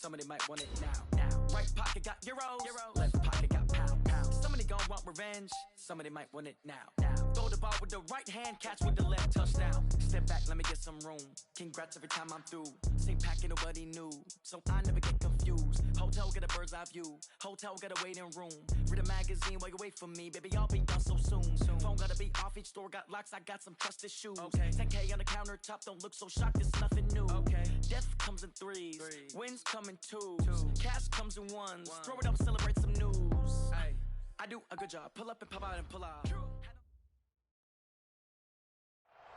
Somebody might want it now. Right pocket got euros. Left pocket got pounds. Somebody gon' want revenge. Somebody might want it now. Throw the ball with the right hand, catch with the left, touchdown. Step back, let me get some room. Congrats every time I'm through. Same packet, nobody new, so I never get confused. Hotel get a bird's eye view. Hotel get a waiting room. Read a magazine while you wait for me, baby. I'll be done so soon. Phone gotta be off, each store got locks. I got some trusted shoes. 10K on the countertop, don't look so shocked. It's nothing new. Death comes in threes. Wins come in twos. Cash comes in ones. Throw it up, celebrate some news. I do a good job. Pull up and pop out and pull out.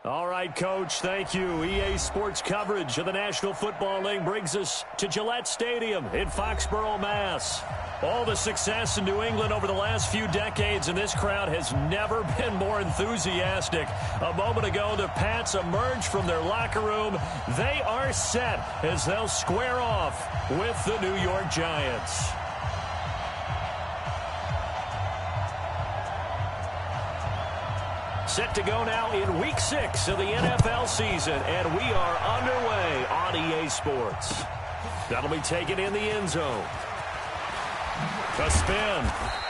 All right, Coach, thank you. EA Sports coverage of the National Football League brings us to Gillette Stadium in Foxborough, Mass. All the success in New England over the last few decades, and this crowd has never been more enthusiastic. A moment ago, the Pats emerged from their locker room. They are set as they'll square off with the New York Giants. Set to go now in Week 6 of the NFL season, and we are underway on EA Sports. That'll be taken in the end zone. A spin,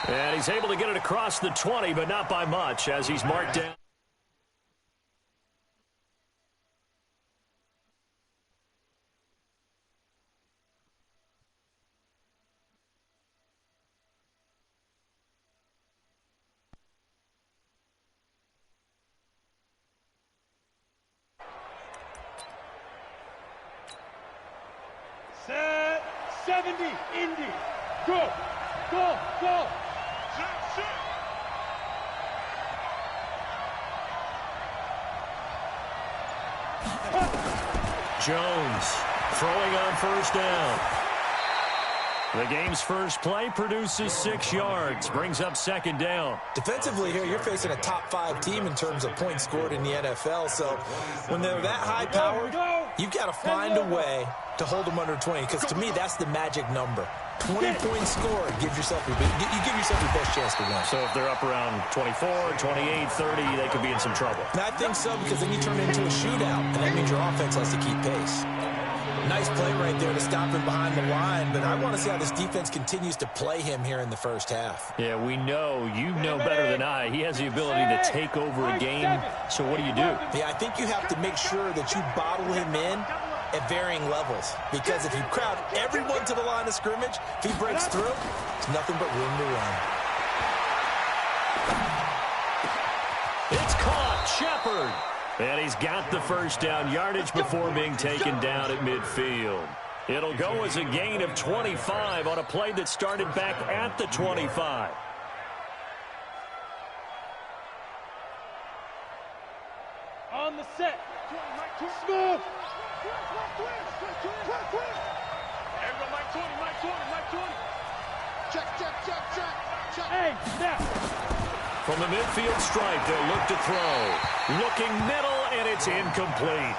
and he's able to get it across the 20, but not by much as he's marked down. Set 70, Indy, go, go, go. Jones throwing on first down. The game's first play produces 6 yards, brings up second down. Defensively here, you're facing a top-5 team in terms of points scored in the NFL, so when they're that high-powered, you've got to find a way to hold them under 20, because to me, that's the magic number. 20 points scored, you give yourself your best chance to win. So if they're up around 24, 28, 30, they could be in some trouble. And I think so, because then you turn it into a shootout, and that means your offense has to keep pace. Nice play right there to stop him behind the line, but I want to see how this defense continues to play him here in the first half. Yeah, we know, you know better than I, he has the ability to take over a game, so what do you do? Yeah, I think you have to make sure that you bottle him in at varying levels, because if you crowd everyone to the line of scrimmage, if he breaks through, it's nothing but room to run. It's caught, Shepard. And he's got the first down yardage before being taken down at midfield. It'll go as a gain of 25 on a play that started back at the 25. On the set. Smooth. Everyone, Mike 20. Check. Hey, snap. From the midfield stripe, they'll look to throw. Looking middle, and it's incomplete.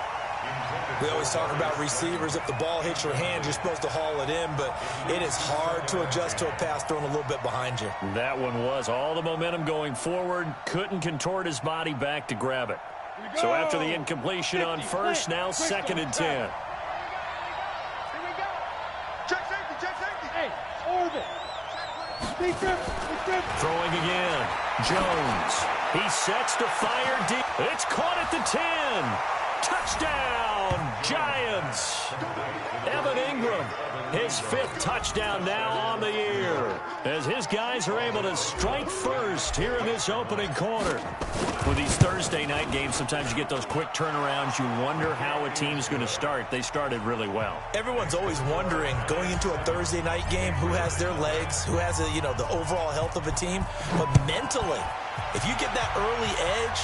We always talk about receivers. If the ball hits your hand, you're supposed to haul it in, but it is hard to adjust to a pass thrown a little bit behind you. That one was all the momentum going forward. Couldn't contort his body back to grab it. So after the incompletion on first, now 2nd and 10. Here we go. Check safety. Hey, orbit. Throwing again. Jones. He sets to fire deep. It's caught at the 10. Touchdown, Giants. Evan Ingram, his 5th touchdown now on the year, as his guys are able to strike first here in this opening quarter. With these Thursday night games, sometimes you get those quick turnarounds. You wonder how a team's going to start. They started really well. Everyone's always wondering, going into a Thursday night game, who has their legs, who has the overall health of a team. But mentally, if you get that early edge,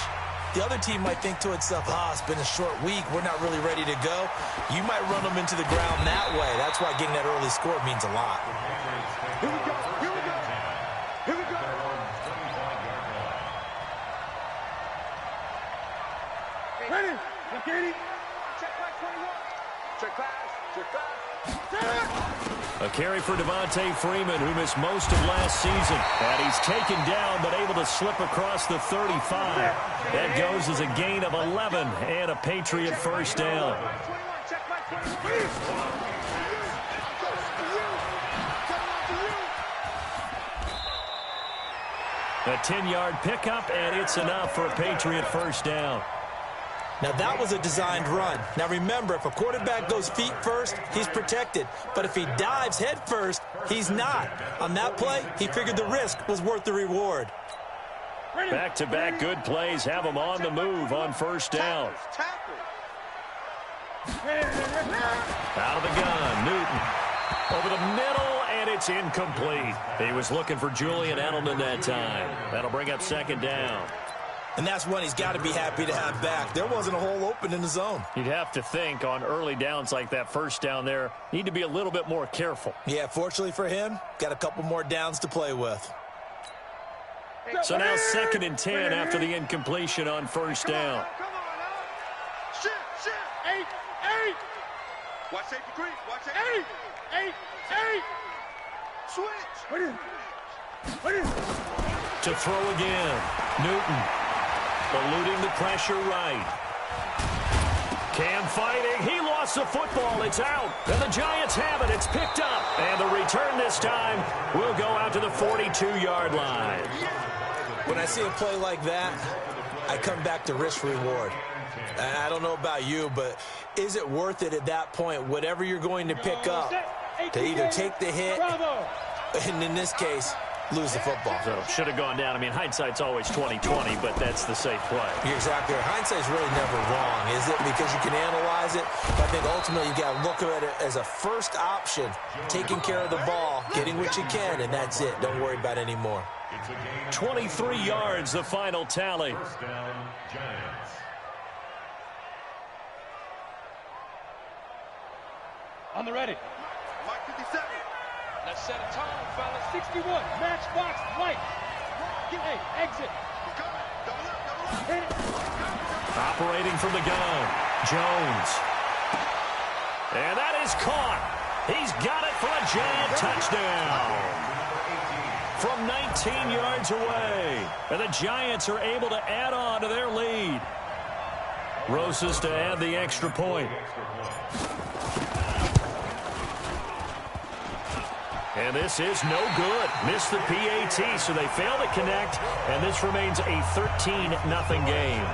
the other team might think to itself, it's been a short week, we're not really ready to go. You might run them into the ground that way. That's why getting that early score means a lot. Here we go. Ready? Katie. Check class 21. Check class. A carry for Devontae Freeman, who missed most of last season. And he's taken down, but able to slip across the 35. That goes as a gain of 11 and a Patriot first down. A 10-yard pickup, and it's enough for a Patriot first down. Now, that was a designed run. Now, remember, if a quarterback goes feet first, he's protected. But if he dives head first, he's not. On that play, he figured the risk was worth the reward. Back-to-back good plays have him on the move on first down. Out of the gun, Newton. Over the middle, and it's incomplete. He was looking for Julian Edelman that time. That'll bring up second down. And that's one he's got to be happy to have back. There wasn't a hole open in the zone. You'd have to think on early downs like that first down there, need to be a little bit more careful. Yeah, fortunately for him, got a couple more downs to play with. So now 2nd and 10 after the incompletion on first down. Come on now. Shift. 8. Watch safety creep. Watch safety. 8. Switch. To throw again. Newton. Eluding the pressure right. Cam fighting. He lost the football. It's out. And the Giants have it. It's picked up. And the return this time will go out to the 42-yard line. When I see a play like that, I come back to risk-reward. I don't know about you, but is it worth it at that point, whatever you're going to pick up, to either take the hit, and in this case, lose the football? So should have gone down. I mean, hindsight's always 20/20, but that's the safe play. You're exactly right. Hindsight's really never wrong, is it? Because you can analyze it, but I think ultimately you got to look at it as a first option, taking care of the ball, getting what you can, and that's it. Don't worry about any more. 23 yards, the final tally. On the ready. Mike 57. Let's set a tone, fellas. 61. Matchbox light. Hey, exit. Double up. Operating from the gun. Jones. And that is caught. He's got it for a Giant touchdown. From 19 yards away. And the Giants are able to add on to their lead. Rosas to add the extra point. And this is no good. Missed the PAT, so they fail to connect, and this remains a 13-0 game.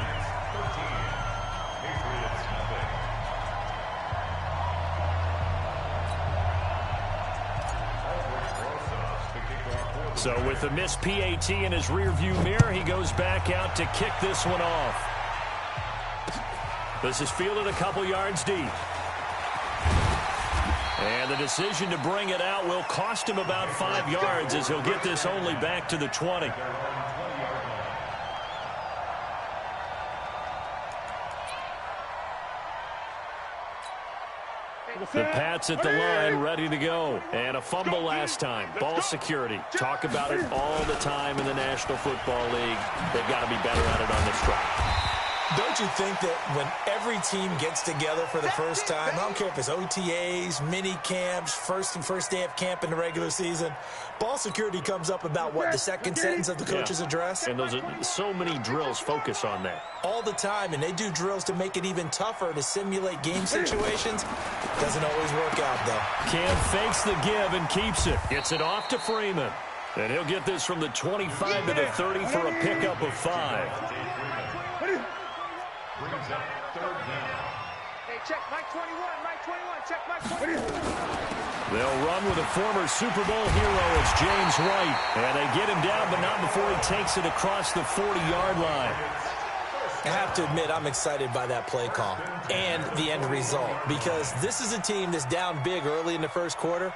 So with the missed PAT in his rearview mirror, he goes back out to kick this one off. This is fielded a couple yards deep. And the decision to bring it out will cost him about 5 yards as he'll get this only back to the 20. The Pats at the line, ready to go. And a fumble last time. Ball security. Talk about it all the time in the National Football League. They've got to be better at it on this drive. Don't you think that when every team gets together for the first time, I don't care if it's OTAs, mini camps, first day of camp in the regular season, ball security comes up about, what, the second sentence of the coach's address? And those are so many drills focus on that. All the time, and they do drills to make it even tougher to simulate game situations. Doesn't always work out, though. Cam fakes the give and keeps it. Gets it off to Freeman. And he'll get this from the 25 to the 30 for a pickup of 5. Hey, check Mike 21, check Mike 21. They'll run with a former Super Bowl hero. It's James White. And they get him down, but not before he takes it across the 40-yard line. I have to admit, I'm excited by that play call and the end result, because this is a team that's down big early in the first quarter,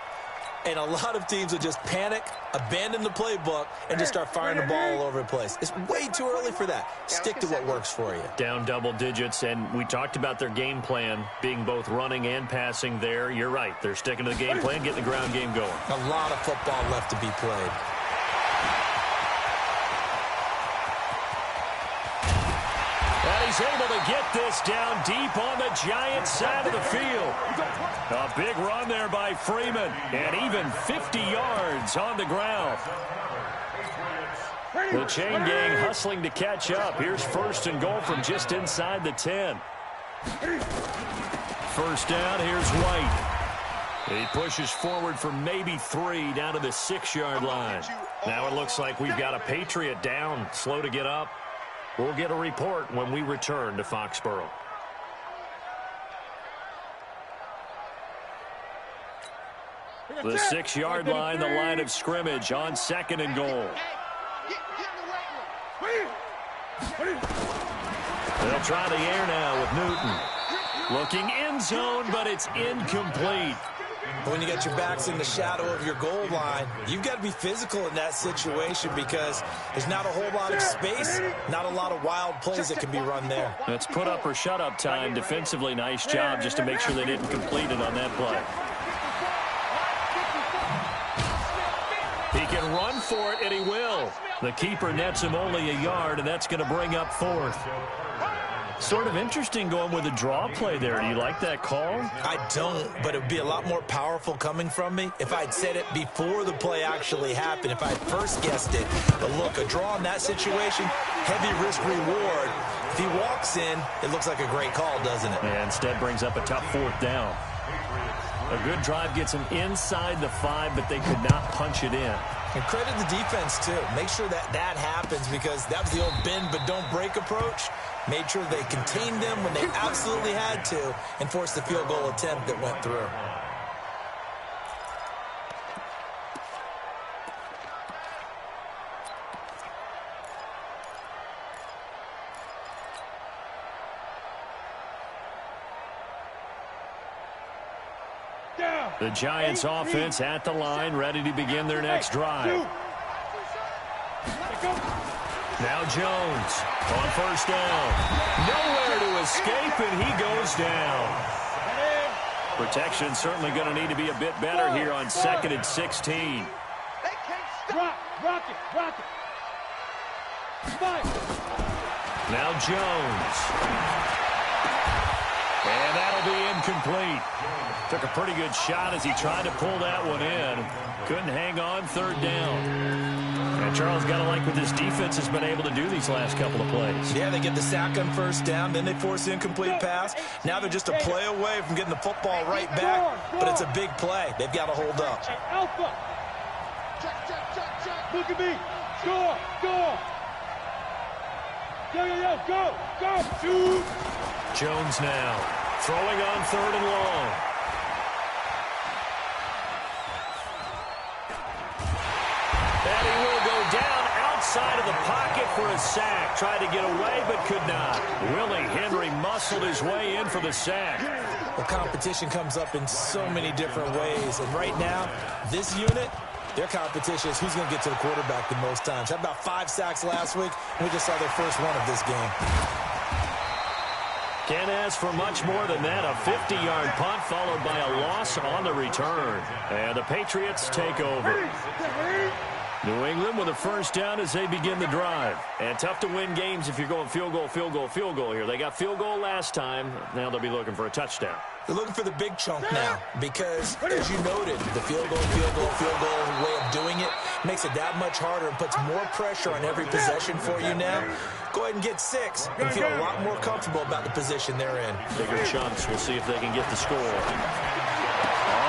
and a lot of teams will just panic, abandon the playbook, and just start firing the ball all over the place. It's way too early for that. Stick to what works for you. Down double digits, and we talked about their game plan being both running and passing there. You're right. They're sticking to the game plan, getting the ground game going. A lot of football left to be played. And he's able to get this down deep on the Giants side of the field. A big run there by Freeman, and even 50 yards on the ground. The chain gang hustling to catch up. Here's first and goal from just inside the 10. First down, here's White. He pushes forward for maybe 3 down to the 6-yard line. Now it looks like we've got a Patriot down, slow to get up. We'll get a report when we return to Foxborough. The 6-yard line, the line of scrimmage on 2nd and goal. They'll try the air now with Newton. Looking end zone, but it's incomplete. When you got your backs in the shadow of your goal line, you've got to be physical in that situation because there's not a whole lot of space, not a lot of wild plays that can be run there. That's put up or shut up time. Defensively, nice job just to make sure they didn't complete it on that play. He can run for it, and he will. The keeper nets him only a yard, and that's going to bring up 4th. Sort of interesting going with a draw play there. Do you like that call? I don't, but it would be a lot more powerful coming from me if I'd said it before the play actually happened, if I'd first guessed it. But look, a draw in that situation, heavy risk-reward. If he walks in, it looks like a great call, doesn't it? And instead brings up a tough 4th down. A good drive gets him inside the 5, but they could not punch it in. And credit the defense, too. Make sure that that happens because that was the old bend but don't break approach. Made sure they contained them when they absolutely had to and forced the field goal attempt that went through. The Giants offense at the line, ready to begin their next drive. Now Jones on 1st down. Nowhere to escape, and he goes down. Protection certainly going to need to be a bit better here on 2nd and 16. Rock it. Now Jones. And that'll be incomplete. Took a pretty good shot as he tried to pull that one in. Couldn't hang on 3rd down. And Charles got to like what this defense has been able to do these last couple of plays. Yeah, they get the sack on 1st down, then they force the incomplete pass. Now they're just a play away from getting the football right back, but it's a big play. They've got to hold up. Alpha. Look at me. Score. Go. Shoot. Jones now throwing on 3rd and long. And he will go down outside of the pocket for a sack. Tried to get away, but could not. Willie Henry muscled his way in for the sack. The competition comes up in so many different ways. And right now, this unit, their competition is who's going to get to the quarterback the most times. Had about 5 sacks last week. We just saw their first one of this game. Can't ask for much more than that. A 50-yard punt followed by a loss on the return. And the Patriots take over. New England with a 1st down as they begin the drive. And tough to win games if you're going field goal here. They got field goal last time. Now they'll be looking for a touchdown. They're looking for the big chunk now because, as you noted, the field goal way of doing it makes it that much harder and puts more pressure on every possession for you now. Go ahead and get 6 and feel a lot more comfortable about the position they're in. Bigger chunks. We'll see if they can get the score.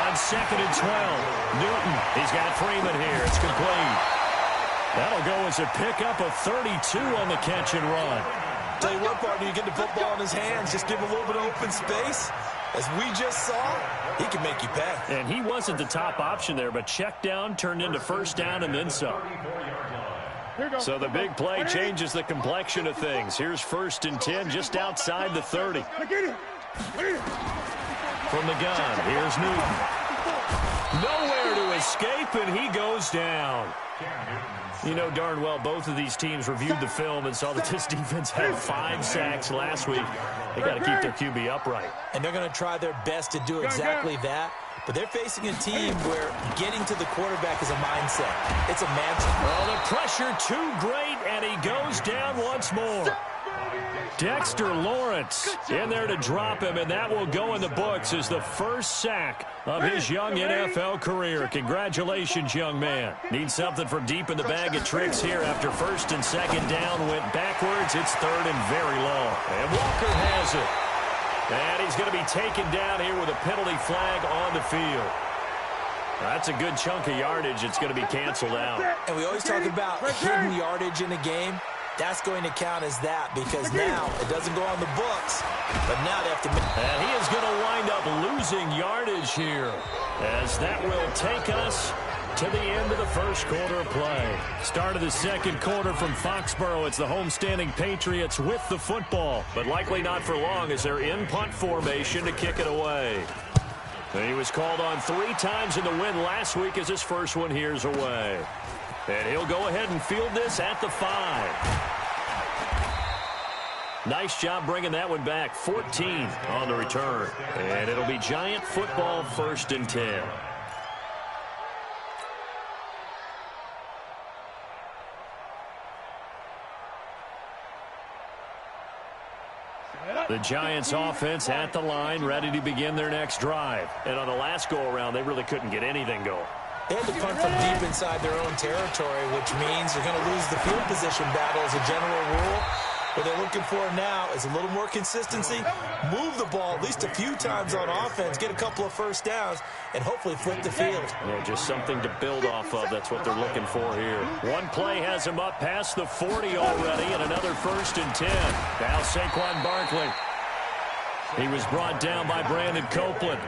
On 2nd and 12, Newton. He's got Freeman here. It's complete. That'll go as a pickup of 32 on the catch and run. Tell you what, partner, you get the football in his hands, just give him a little bit of open space. As we just saw, he can make you pay. And he wasn't the top option there, but check down turned into 1st down and then some. So the big play changes the complexion of things. Here's 1st and 10 just outside the 30. From the gun, here's Newton. Nowhere to escape, and he goes down. You know darn well both of these teams reviewed the film and saw that this defense had 5 sacks last week. They got to keep their QB upright. And they're going to try their best to do exactly that. But they're facing a team where getting to the quarterback is a mindset. It's a mantra. Well, the pressure too great, and he goes down once more. Dexter Lawrence in there to drop him, and that will go in the books as the first sack of his young NFL career. Congratulations, young man. Needs something from deep in the bag of tricks here after 1st and 2nd down. Went backwards. It's 3rd and very long. And Walker has it. And he's going to be taken down here with a penalty flag on the field. That's a good chunk of yardage. It's going to be canceled out. And we always talk about hidden yardage in a game. That's going to count as that because now it doesn't go on the books, but now they have to... And he is going to wind up losing yardage here as that will take us to the end of the first quarter of play. Start of the second quarter from Foxborough. It's the homestanding Patriots with the football, but likely not for long as they're in punt formation to kick it away. He was called on 3 times in the win last week as his first one here's away. And he'll go ahead and field this at the 5. Nice job bringing that one back. 14 on the return. And it'll be Giant football 1st and 10. The Giants offense at the line, ready to begin their next drive. And on the last go-around, they really couldn't get anything going. They had to punt from deep inside their own territory, which means they're going to lose the field position battle as a general rule. What they're looking for now is a little more consistency, move the ball at least a few times on offense, get a couple of first downs, and hopefully flip the field. Yeah, just something to build off of. That's what they're looking for here. One play has him up past the 40 already, and another 1st and 10. Now Saquon Barkley. He was brought down by Brandon Copeland.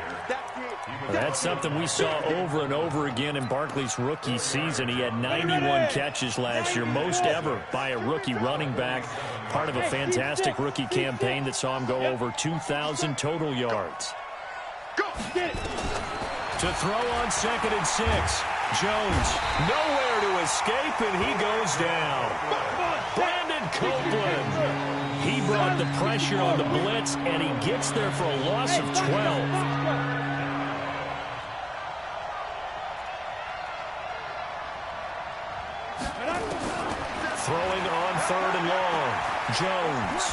That's something we saw over and over again in Barkley's rookie season. He had 91 catches last year, most ever by a rookie running back, part of a fantastic rookie campaign that saw him go over 2,000 total yards. To throw on 2nd and 6. Jones nowhere to escape, and he goes down. Brandon Copeland. He brought the pressure on the blitz, and he gets there for a loss of 12. Throwing on 3rd and long. Jones.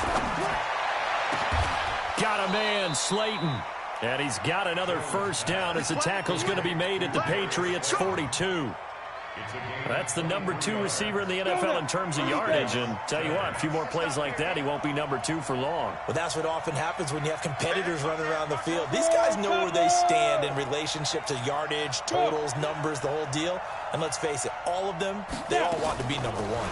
Got a man, Slayton. And he's got another first down as the tackle's going to be made at the Patriots' 42. That's the number 2 receiver in the NFL in terms of yardage. And tell you what, a few more plays like that, he won't be number 2 for long. Well, that's what often happens when you have competitors running around the field. These guys know where they stand in relationship to yardage, totals, numbers, the whole deal. And let's face it, all of them, they all want to be number 1.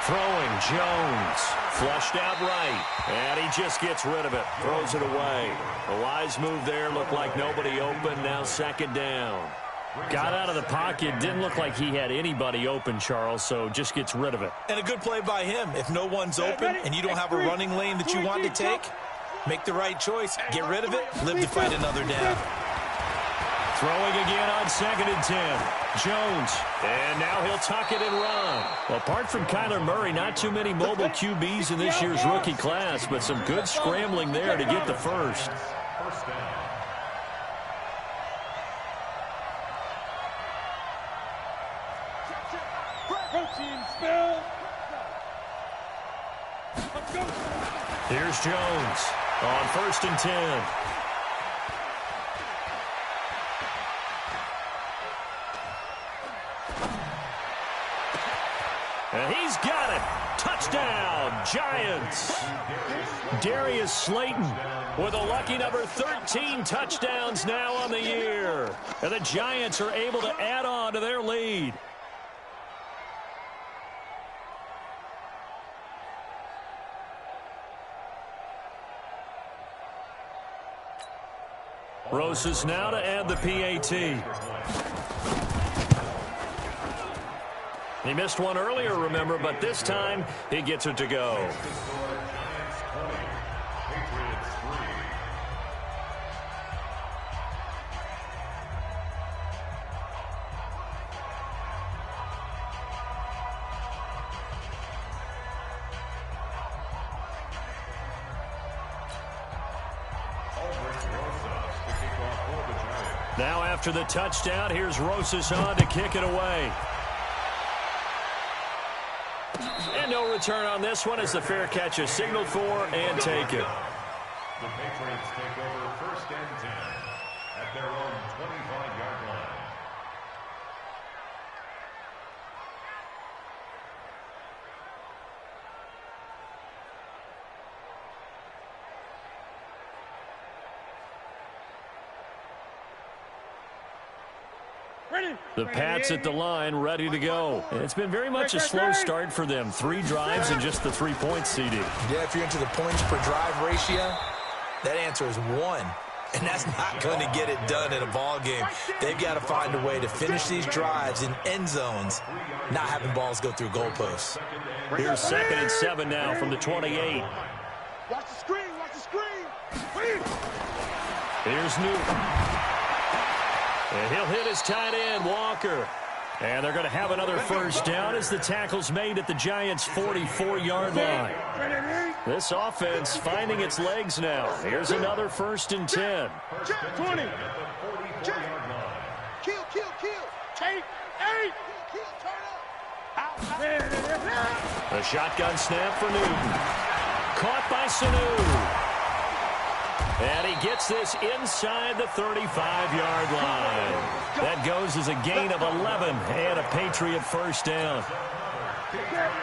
Throwing, Jones. Flushed out right. And he just gets rid of it. Throws it away. A wise move there. Looked like nobody open. Now 2nd down. Got out of the pocket. Didn't look like he had anybody open, Charles, so just gets rid of it. And a good play by him. If no one's open and you don't have a running lane that you want to take, make the right choice. Get rid of it. Live to fight another down. Throwing again on 2nd and 10. Jones. And now he'll tuck it and run. Well, apart from Kyler Murray, not too many mobile QBs in this year's rookie class, but some good scrambling there to get the first. Here's Jones on 1st and 10. And he's got it. Touchdown, Giants. Darius Slayton with a lucky number 13 touchdowns now on the year. And the Giants are able to add on to their lead. Rosas now to add the PAT. He missed one earlier, remember, but this time he gets it to go. Now after the touchdown, here's Rosas on to kick it away. And no return on this one as the fair catch is signaled for and taken. The Patriots take over 1st and 10 at their own 25-yard line. The Pats at the line, ready to go. It's been very much a slow start for them. 3 drives and just the 3 points, CD. Yeah, if you're into the points per drive ratio, that answer is 1. And that's not going to get it done in a ball game. They've got to find a way to finish these drives in end zones, not having balls go through goalposts. Here's 2nd and 7 now from the 28. Watch the screen, watch the screen. Here's Newton. And he'll hit his tight end, Walker. And they're going to have another first down as the tackle's made at the Giants' 44-yard line. This offense finding its legs now. Here's another 1st and 10. 20. Kill. Take 8. A shotgun snap for Newton. Caught by Sanu. And he gets this inside the 35-yard line. That goes as a gain of 11 and a Patriot first down.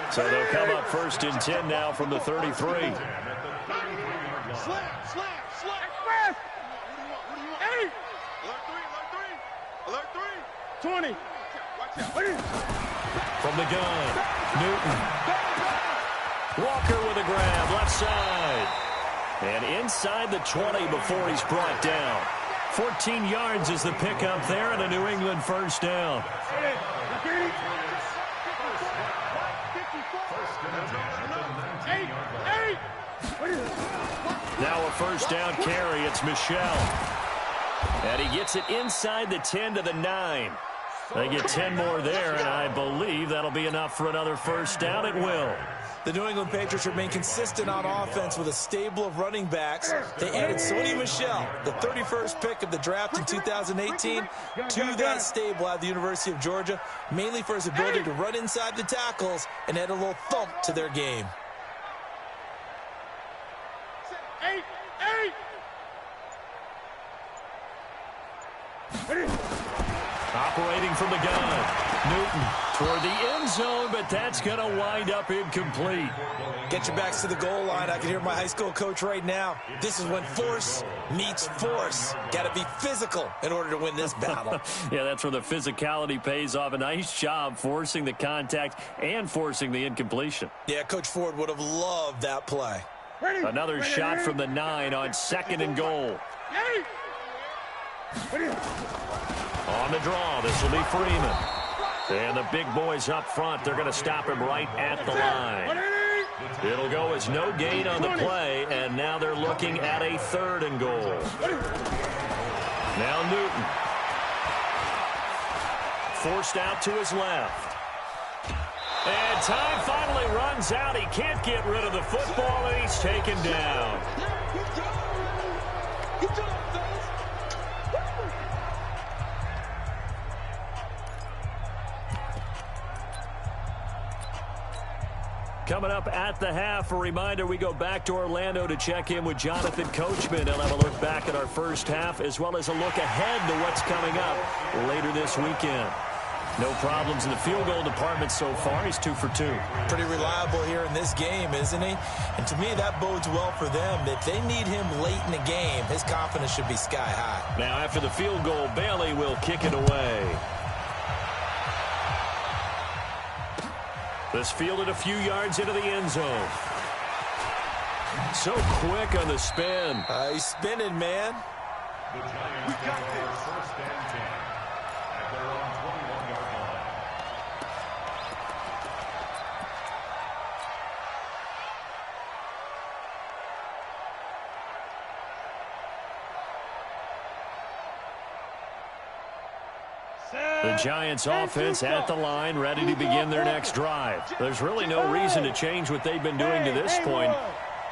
So they'll come up 1st and 10 now from the 33. Slap. 8. Alert 3. 20. From the gun, Newton. Walker with a grab, left side. And inside the 20 before he's brought down. 14 yards is the pickup there and a New England first down. Now a first down carry. It's Michel. And he gets it inside the 10 to the 9. They get 10 more there, and I believe that'll be enough for another first down. It will. The New England Patriots remain consistent on offense with a stable of running backs. They added Sony Michel, the 31st pick of the draft in 2018, to that stable at the University of Georgia, mainly for his ability to run inside the tackles and add a little thump to their game. 8. Operating from the gun. Newton toward the end zone, but that's going to wind up incomplete. Get your backs to the goal line. I can hear my high school coach right now. This is when force meets force. Got to be physical in order to win this battle. Yeah, that's where the physicality pays off. A nice job forcing the contact and forcing the incompletion. Yeah, Coach Ford would have loved that play. Another shot from the 9 on 2nd and goal. On the draw, this will be Freeman. And the big boys up front, they're going to stop him right at the line. It'll go as no gain on the play, and now they're looking at a 3rd and goal. Now Newton. Forced out to his left. And time finally runs out. He can't get rid of the football, and he's taken down. Coming up at the half, a reminder, we go back to Orlando to check in with Jonathan Coachman. He'll have a look back at our first half as well as a look ahead to what's coming up later this weekend. No problems in the field goal department so far. He's 2 for 2. Pretty reliable here in this game, isn't he? And to me, that bodes well for them. If they need him late in the game, his confidence should be sky high. Now after the field goal, Bailey will kick it away. This fielded a few yards into the end zone. So quick on the spin. He's spinning, man. The Giants got their 1st and 10 at their own 21-yard line. The Giants offense at the line, ready to begin their next drive. There's really no reason to change what they've been doing to this point.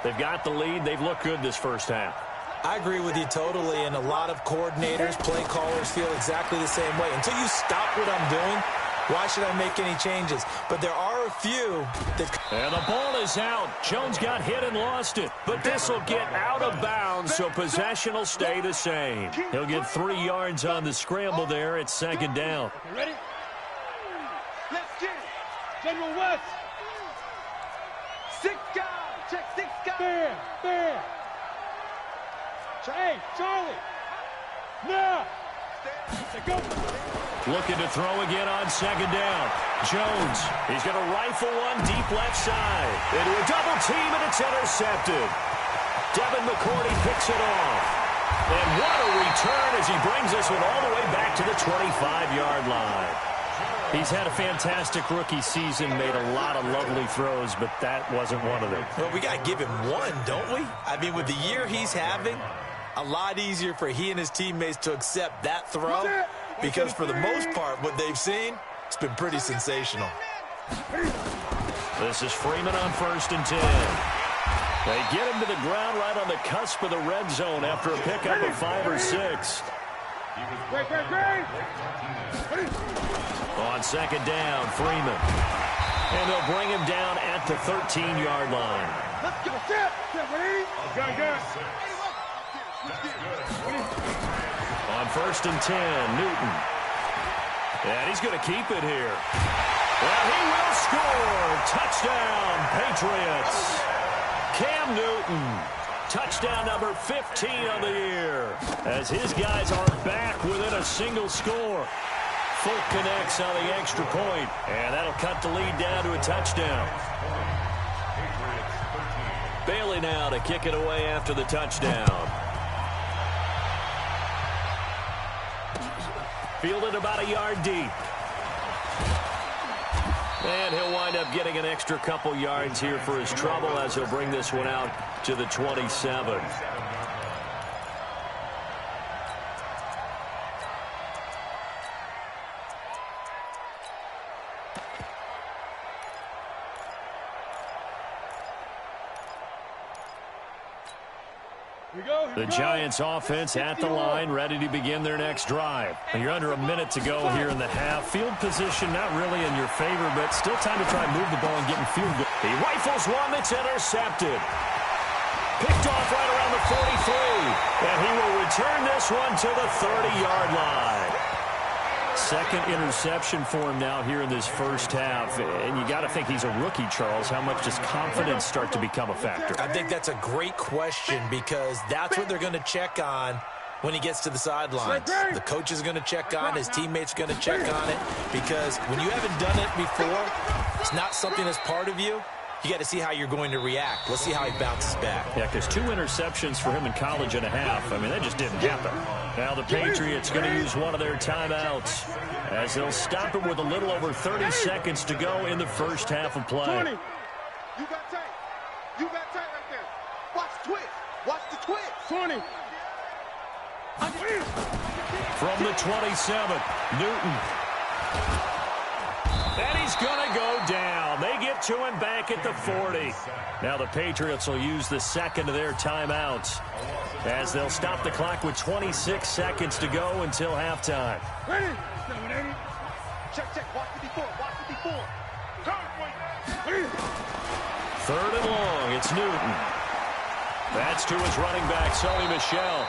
They've got the lead. They've looked good this first half. I agree with you totally, and a lot of coordinators, play callers feel exactly the same way. Until you stop what I'm doing, why should I make any changes? But there are a few that... And the ball is out. Jones got hit and lost it. But this will get out of bounds, so possession will stay the same. He'll get 3 yards on the scramble there. It's 2nd down. Ready? Let's get it. General West. 6 guys. Check 6 guys. There. Hey, Charlie. Now. Go. Looking to throw again on second down. Jones, he's going to rifle one deep left side. Into a double team, and it's intercepted. Devin McCourty picks it off. And what a return as he brings this one all the way back to the 25-yard line. He's had a fantastic rookie season, made a lot of lovely throws, but that wasn't one of them. Well, we got to give him one, don't we? I mean, with the year he's having, a lot easier for he and his teammates to accept that throw because for the most part, what they've seen, it's been pretty sensational. This is Freeman on 1st and 10. They get him to the ground right on the cusp of the red zone after a pickup of 5 or 6. On second down, Freeman. And they'll bring him down at the 13-yard line. On 1st and 10, Newton. And he's going to keep it here. Well, he will score. Touchdown, Patriots. Cam Newton. Touchdown number 15 on the year. As his guys are back within a single score. Folk connects on the extra point, and that'll cut the lead down to a touchdown. Bailey now to kick it away after the touchdown. Fielded about a yard deep. And he'll wind up getting an extra couple yards here for his trouble as he'll bring this one out to the 27. The Giants offense at the line, ready to begin their next drive. You're under a minute to go here in the half. Field position not really in your favor, but still time to try and move the ball and get in field goal. He rifles one that's intercepted. Picked off right around the 43. And he will return this one to the 30-yard line. Second interception for him now here in this first half. And you got to think he's a rookie, Charles. How much does confidence start to become a factor? I think that's a great question because that's what they're going to check on when he gets to the sidelines. The coach is going to check on, his teammates are going to check on it because when you haven't done it before, it's not something that's part of you. You got to see how you're going to react. Let's see how he bounces back. Yeah, because 2 interceptions for him in college and a half. I mean, that just didn't happen. Now the Patriots going to use one of their timeouts as they'll stop it with a little over 30 seconds to go in the first half of play. 20. You got tight. You got tight right there. Watch the twist. Watch the twist. 20. From the 27, Newton. And he's going to go down. They get to him back at the 40. Now the Patriots will use the second of their timeouts as they'll stop the clock with 26 seconds to go until halftime. Ready? Check, check. Watch 54. Watch 54. Third and long. It's Newton. That's to his running back, Sony Michel.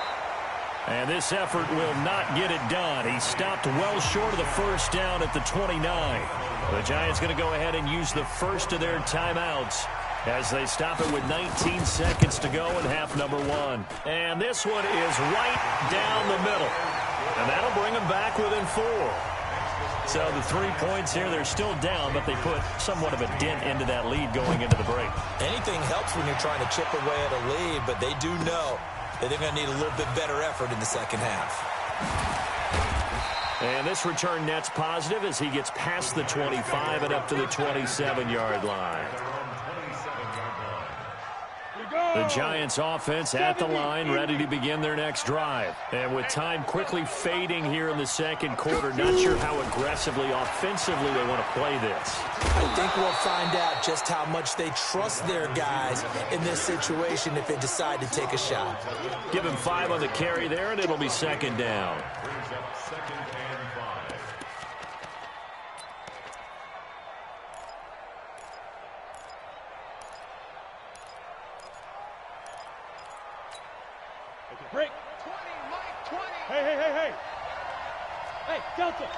And this effort will not get it done. He stopped well short of the first down at the 29. The Giants going to go ahead and use the first of their timeouts as they stop it with 19 seconds to go in half number 1. And this one is right down the middle. And that'll bring them back within 4. So the 3 points here, they're still down, but they put somewhat of a dent into that lead going into the break. Anything helps when you're trying to chip away at a lead, but they do know that they're going to need a little bit better effort in the second half. And this return net's positive as he gets past the 25 and up to the 27-yard line. The Giants offense at the line, ready to begin their next drive. And with time quickly fading here in the second quarter, not sure how aggressively, offensively they want to play this. I think we'll find out just how much they trust their guys in this situation if they decide to take a shot. Give him 5 on the carry there, and it'll be second down. Break. 20, Mike, 20. Hey, hey, hey, hey. Hey, Delta.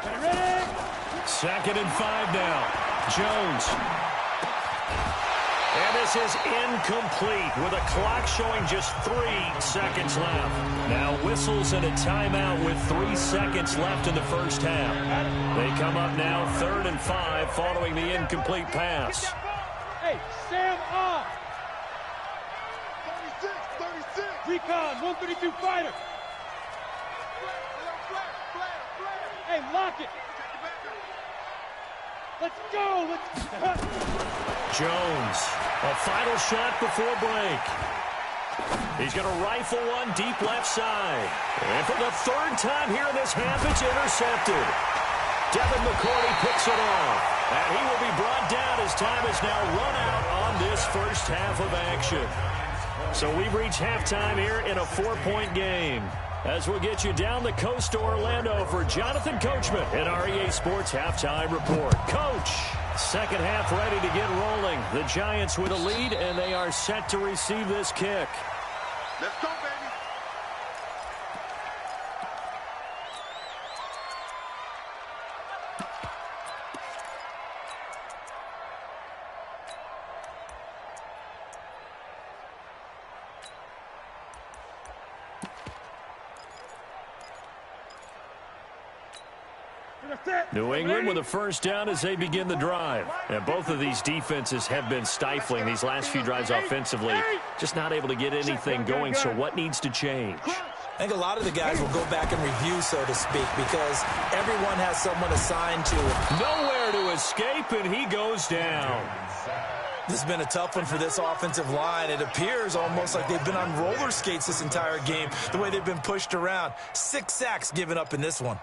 Ready? Second and 5 now. Jones. And this is incomplete with a clock showing just 3 seconds left. Now whistles and a timeout with 3 seconds left in the first half. They come up now 3rd and 5 following the incomplete pass. Hey, Sam off. 36. Recon, 132 fighter. Hey, lock it. Let's go. Jones, a final shot before break. He's going to rifle one deep left side. And for the 3rd time here in this half, it's intercepted. Devin McCourty picks it off. And he will be brought down as time is now run out on this first half of action. So we've reached halftime here in a 4-point game. As we'll get you down the coast to Orlando for Jonathan Coachman in our EA Sports Halftime Report. Coach, second half ready to get rolling. The Giants with a lead, and they are set to receive this kick. Let's go, baby. New England with a first down as they begin the drive. And both of these defenses have been stifling these last few drives offensively. Just not able to get anything going, so what needs to change? I think a lot of the guys will go back and review, so to speak, because everyone has someone assigned to it. Nowhere to escape, and he goes down. This has been a tough one for this offensive line. It appears almost like they've been on roller skates this entire game, the way they've been pushed around. 6 sacks given up in this one.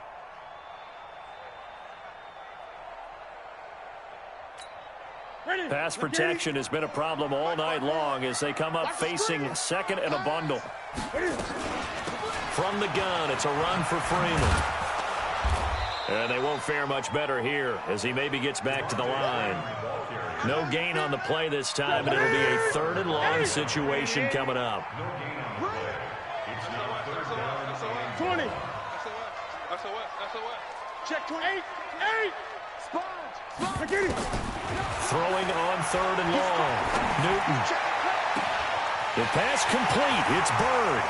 Pass protection has been a problem all night long as they come up facing second and a bundle. From the gun, it's a run for Freeman. And they won't fare much better here as he maybe gets back to the line. No gain on the play this time, and it'll be a 3rd and long situation coming up. 20. Check 28. 8. Sponge. Throwing on 3rd and long. Newton. The pass complete. It's Bird.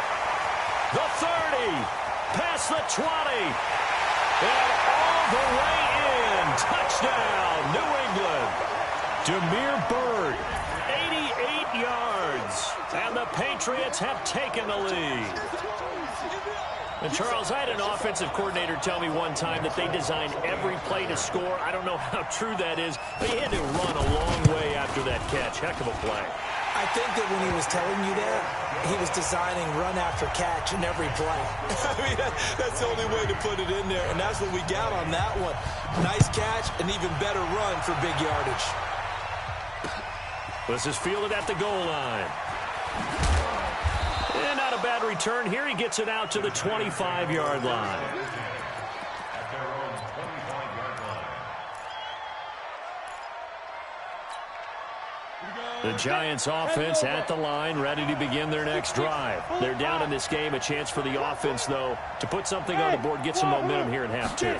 The 30. Past the 20. And all the way in. Touchdown, New England. Demir Bird. 88 yards. And the Patriots have taken the lead. And, Charles, I had an offensive coordinator tell me one time that they designed every play to score. I don't know how true that is, but he had to run a long way after that catch. Heck of a play. I think that when he was telling you that, he was designing run after catch in every play. I mean, that's the only way to put it in there, and that's what we got on that one. Nice catch, an even better run for big yardage. This is fielded at the goal line. And not a bad return here. He gets it out to the 25-yard line. At their own 25-yard line. The Giants offense at the line, ready to begin their next drive. They're down in this game. A chance for the offense, though, to put something on the board, get some momentum here in half 2.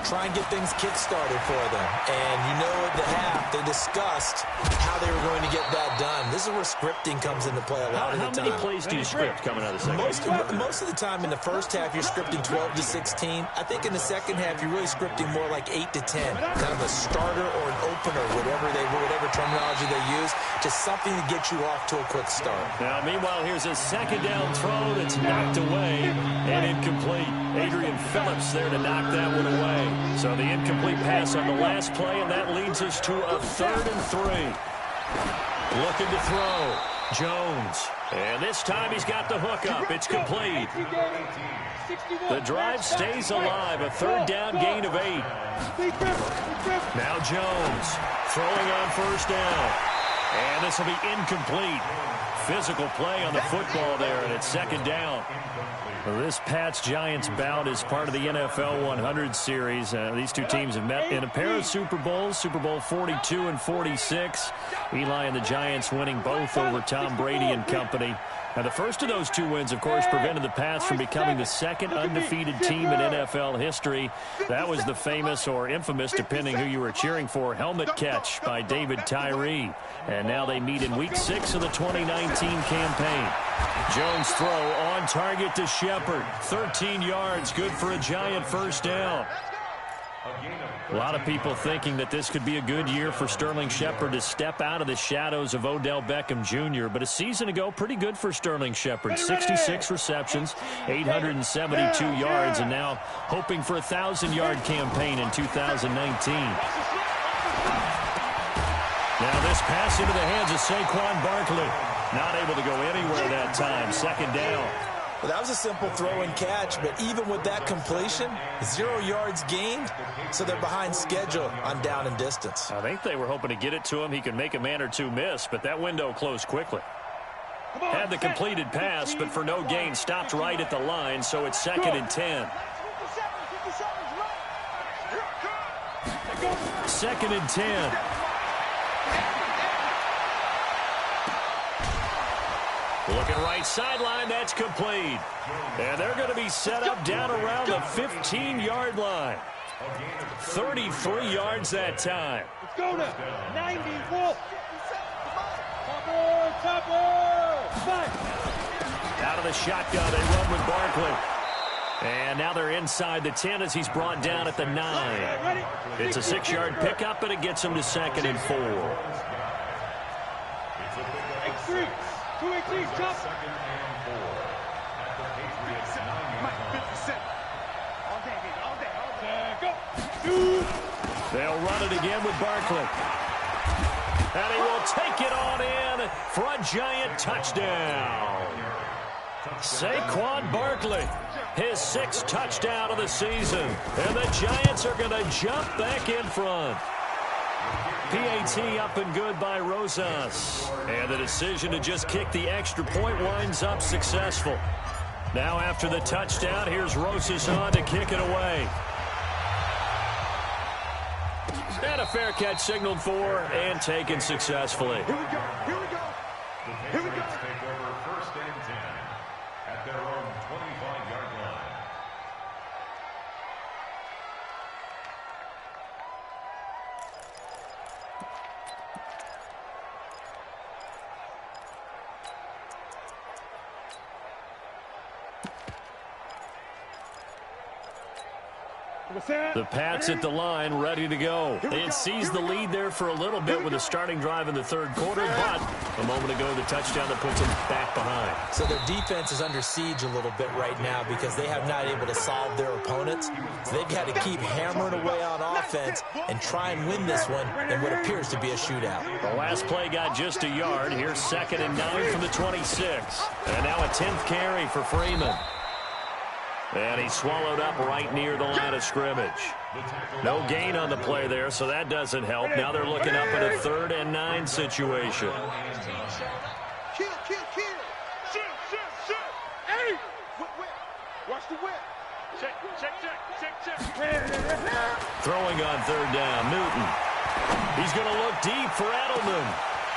Try and get things kick-started for them. And you know at the half, they discussed how they were going to get that done. This is where scripting comes into play a lot of the time. How many plays do you script coming out of the second half? Most of the time in the first half, you're scripting 12 to 16. I think in the second half, you're really scripting more like 8 to 10. Kind of a starter or an opener, whatever terminology they use. Just something to get you off to a quick start. Now, meanwhile, here's a second down throw that's knocked away and incomplete. Adrian Phillips there to knock that one away. So the incomplete pass on the last play, and that leads us to a 3rd and 3. Looking to throw. Jones. And this time he's got the hook up. It's complete. The drive stays alive. A 3rd down gain of 8. Now Jones throwing on 1st down. And this will be incomplete. Physical play on the football there, and it's 2nd down. Well, this Pats-Giants bout is part of the NFL 100 series. These two teams have met in a pair of Super Bowls, Super Bowl 42 and 46. Eli and the Giants winning both over Tom Brady and company. Now, the first of those two wins, of course, prevented the Pats from becoming the second undefeated team in NFL history. That was the famous or infamous, depending who you were cheering for, helmet catch by David Tyree. And now they meet in Week 6 of the 2019 campaign. Jones' throw on target to Shepard. 13 yards, good for a Giant first down. A lot of people thinking that this could be a good year for Sterling Shepard to step out of the shadows of Odell Beckham Jr. But a season ago, pretty good for Sterling Shepard. 66 receptions, 872 yards, and now hoping for a 1,000-yard campaign in 2019. Now this pass into the hands of Saquon Barkley. Not able to go anywhere that time. Second down. Well, that was a simple throw and catch, but even with that completion, 0 yards gained, so they're behind schedule on down and distance. I think they were hoping to get it to him. He could make a man or two miss, but that window closed quickly. Had the completed pass, but for no gain, stopped right at the line, so it's 2nd and 10. 2nd and 10. Looking right sideline, that's complete. And they're going to be set up down around the 15-yard line. 33 yards that time. Let's go now. 94. Topper. Out of the shotgun, they run with Barkley. And now they're inside the 10 as he's brought down at the 9. It's a 6-yard pickup, and it gets him to 2nd and 4. X3. 218, top. 2nd and 4 at the Patriots 9-yard line. Go. They'll run it again with Barkley. And he will take it on in for a Giant touchdown. Saquon Barkley, his 6th touchdown of the season. And the Giants are going to jump back in front. PAT up and good by Rosas. And the decision to just kick the extra point winds up successful. Now after the touchdown, here's Rosas on to kick it away. And a fair catch signaled for and taken successfully. The Patriots take over 1st and 10 at their own 25-yard line. The Pats at the line, ready to go. They had seized the lead there for a little bit with a starting drive in the 3rd quarter, but a moment ago, the touchdown that puts them back behind. So their defense is under siege a little bit right now because they have not able to solve their opponents. So they've got to keep hammering away on offense and try and win this one in what appears to be a shootout. The last play got just a yard. Here's 2nd and 9 from the 26. And now a 10th carry for Freeman. And he's swallowed up right near the line of scrimmage. No gain on the play there, so that doesn't help. Now they're looking up at a 3rd and 9 situation. Kill. Shoot. Hey! Watch the whip. Check. Throwing on 3rd down, Newton. He's going to look deep for Edelman.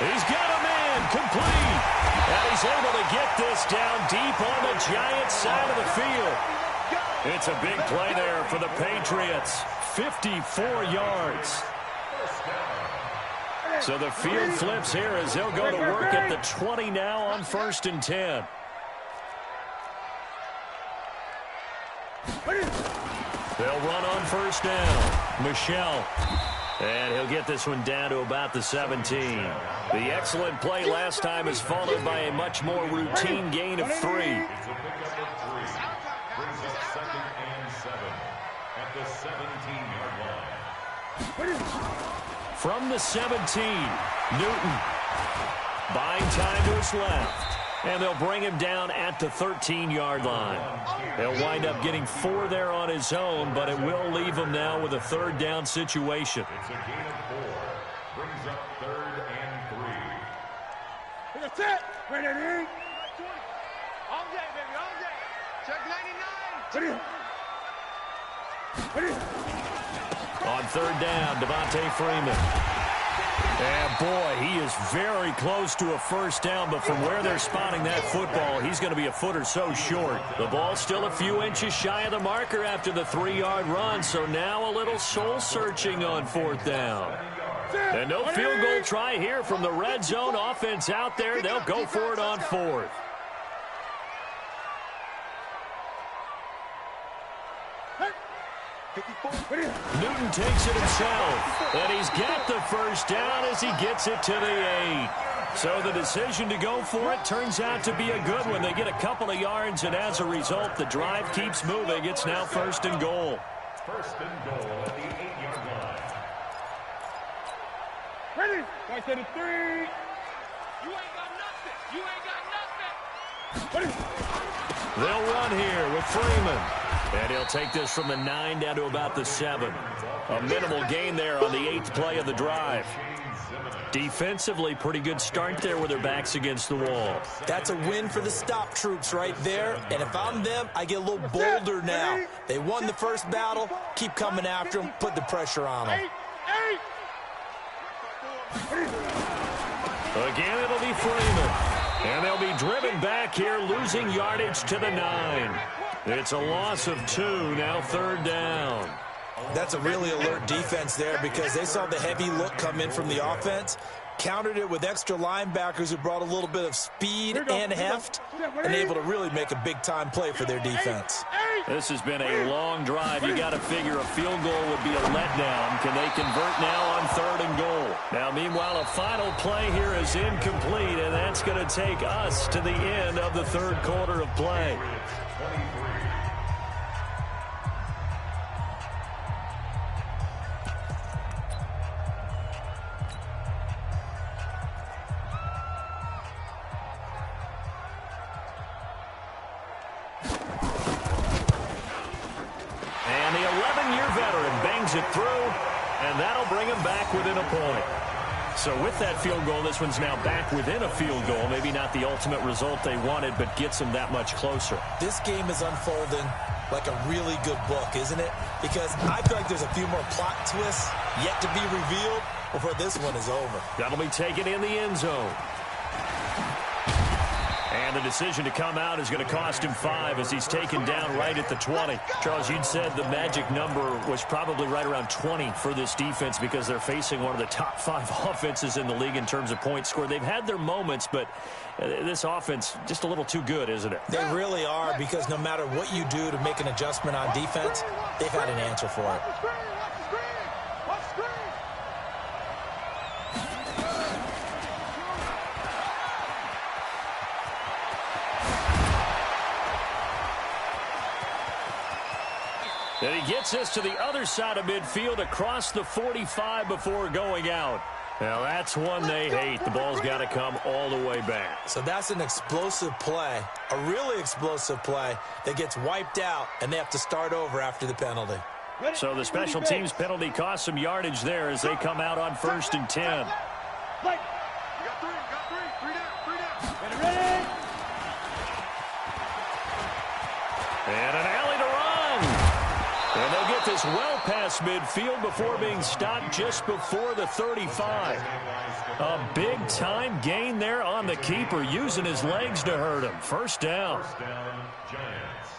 He's got a man, complete. And he's able to get this down deep on the Giants side of the field. It's a big play there for the Patriots. 54 yards. So the field flips here as they'll go to work at the 20 now on 1st and 10. They'll run on 1st down. Michelle. And he'll get this one down to about the 17. The excellent play last time is followed by a much more routine gain of 3. It's a pickup of 3. Brings up 2nd and 7 at the 17-yard line. From the 17, Newton buying time to his left. And they'll bring him down at the 13-yard line. They'll wind up getting 4 there on his own, but it will leave him now with a 3rd down situation. It's a gain of 4. Brings up 3rd and 3. That's it. Ready. On deck, baby. On deck. On third down, Devontae Freeman. And boy, he is very close to a first down, but from where they're spotting that football, he's going to be a foot or so short. The ball's still a few inches shy of the marker after the 3-yard run, so now a little soul-searching on fourth down. And no field goal try here from the red zone offense out there. They'll go for it on fourth. Newton takes it himself, and he's got the first down as he gets it to the 8. So the decision to go for it turns out to be a good one. They get a couple of yards, and as a result, the drive keeps moving. It's now first and goal. First and goal at the 8-yard line. Ready? Twice to the 3. You ain't got nothing. You ain't got nothing. Ready? They'll run here with Freeman. And he'll take this from the 9 down to about the 7. A minimal gain there on the 8th play of the drive. Defensively, pretty good start there with their backs against the wall. That's a win for the stop troops right there. And if I'm them, I get a little bolder now. They won the first battle. Keep coming after them. Put the pressure on them. Again, it'll be Freeman. And they'll be driven back here, losing yardage to the 9. It's a loss of 2, now third down. That's a really alert defense there because they saw the heavy look come in from the offense, countered it with extra linebackers who brought a little bit of speed and heft, and able to really make a big-time play for their defense. This has been a long drive. You got to figure a field goal would be a letdown. Can they convert now on third and goal? Now, meanwhile, a final play here is incomplete, and that's going to take us to the end of the third quarter of play. It through, and that'll bring him back within a point. So with that field goal, this one's now back within a field goal. Maybe not the ultimate result they wanted, but gets them that much closer. This game is unfolding like a really good book, isn't it? Because I feel like there's a few more plot twists yet to be revealed before this one is over. That'll be taken in the end zone. And the decision to come out is going to cost him 5 as he's taken down right at the 20. Charles, you'd said the magic number was probably right around 20 for this defense because they're facing one of the top 5 offenses in the league in terms of points scored. They've had their moments, but this offense just a little too good, isn't it? They really are, because no matter what you do to make an adjustment on defense, they've had an answer for it. And he gets us to the other side of midfield across the 45 before going out. Now, that's one they hate. The ball's got to come all the way back. So that's an explosive play, a really explosive play that gets wiped out, and they have to start over after the penalty. So the special teams penalty costs some yardage there as they come out on 1st and 10. And an alley to run. And they'll get this well past midfield before being stopped just before the 35. A big-time gain there on the keeper, using his legs to hurt him. First down. First down, Giants.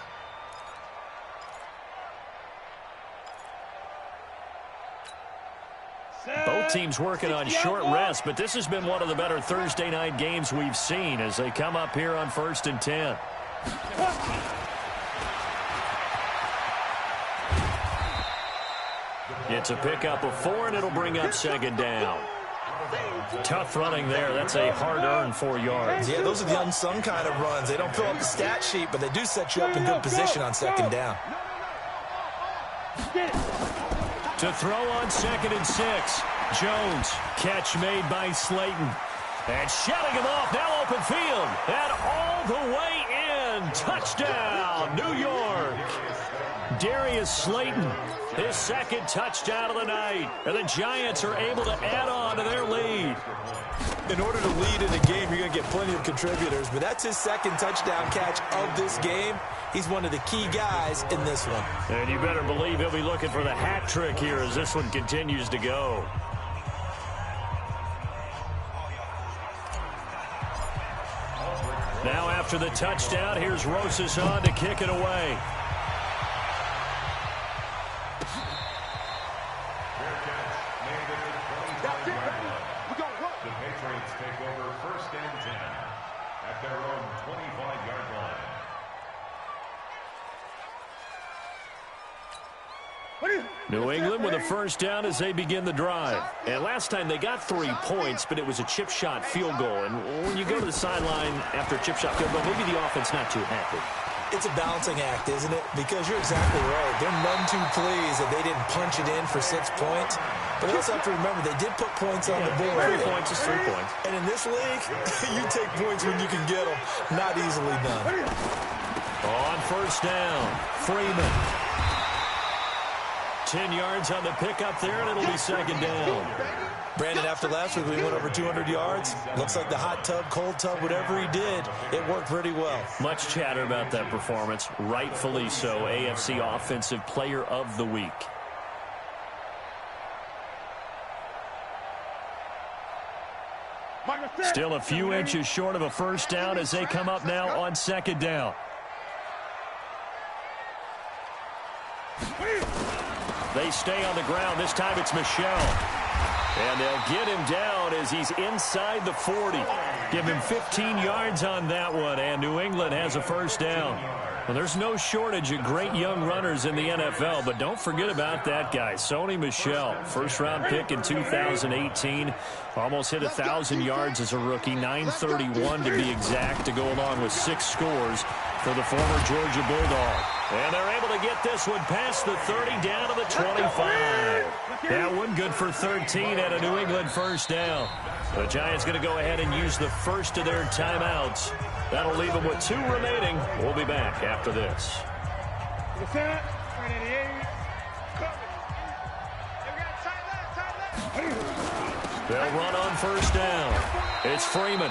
Both teams working on short rest, but this has been one of the better Thursday night games we've seen as they come up here on 1st and 10. It's a pickup of 4, and it'll bring up 2nd down. Tough running there. That's a hard-earned 4 yards. Yeah, those are the unsung kind of runs. They don't fill up the stat sheet, but they do set you up in good position on 2nd down. To throw on 2nd and 6. Jones, catch made by Slayton. And shutting him off, now open field. And all the way in. Touchdown, New York. Darius Slayton, his 2nd touchdown of the night. And the Giants are able to add on to their lead. In order to lead in a game, you're going to get plenty of contributors, but that's his 2nd touchdown catch of this game. He's one of the key guys in this one. And you better believe he'll be looking for the hat trick here as this one continues to go. Now after the touchdown, here's Rosas on to kick it away. The Patriots take over 1st and 10 at their own 25-yard line. New England with a first down as they begin the drive. And last time they got 3 points, but it was a chip shot field goal. And when you go to the sideline after a chip shot field goal, maybe the offense not too happy. It's a balancing act, isn't it? Because you're exactly right. They're none too pleased that they didn't punch it in for 6 points. But they also have to remember they did put points on the board. 3 points is 3 points. And in this league, you take points when you can get them. Not easily done. On first down, Freeman. 10 yards on the pickup there, and it'll be 2nd down. Brandon, after last week, we went over 200 yards. Looks like the hot tub, cold tub, whatever he did, it worked pretty well. Much chatter about that performance. Rightfully so. AFC Offensive Player of the Week. Still a few inches short of a first down as they come up now on 2nd down. They stay on the ground. This time it's Michel. And they'll get him down as he's inside the 40. Give him 15 yards on that one, and New England has a first down. Well, there's no shortage of great young runners in the NFL, but don't forget about that guy, Sony Michel. First-round pick in 2018. Almost hit 1,000 yards as a rookie, 931 to be exact, to go along with 6 scores for the former Georgia Bulldog. And they're able to get this one past the 30 down to the 25. That one good for 13 at a New England first down. The Giants going to go ahead and use the first of their timeouts. That'll leave them with 2 remaining. We'll be back after this. They'll run on first down. It's Freeman.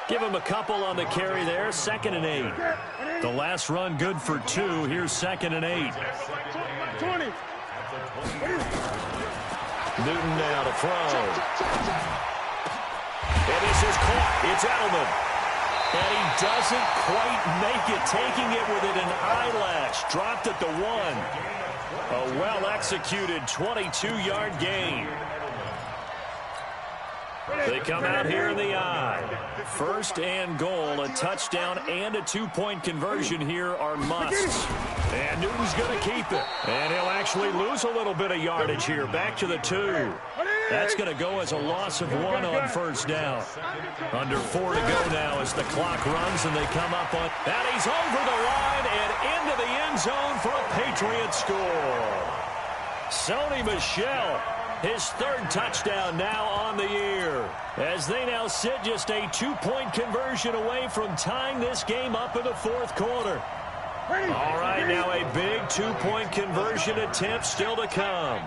Give him a couple on the carry there. 2nd and 8. The last run good for 2. Here's 2nd and 8. 20. Newton now to throw. And this is caught. It's Edelman. And he doesn't quite make it. Taking it within an eyelash. Dropped at the 1. A well-executed 22-yard gain. They come out here in the eye. 1st and goal, a touchdown and a 2-point conversion here are musts. And Newton's going to keep it. And he'll actually lose a little bit of yardage here. Back to the 2. That's going to go as a loss of 1 on first down. Under 4 to go now as the clock runs and they come up on. And he's over the line and into the end zone for a Patriot score. Sony Michel. His 3rd touchdown now on the year, as they now sit just a 2-point conversion away from tying this game up in the 4th quarter. All right, now a big 2-point conversion attempt still to come.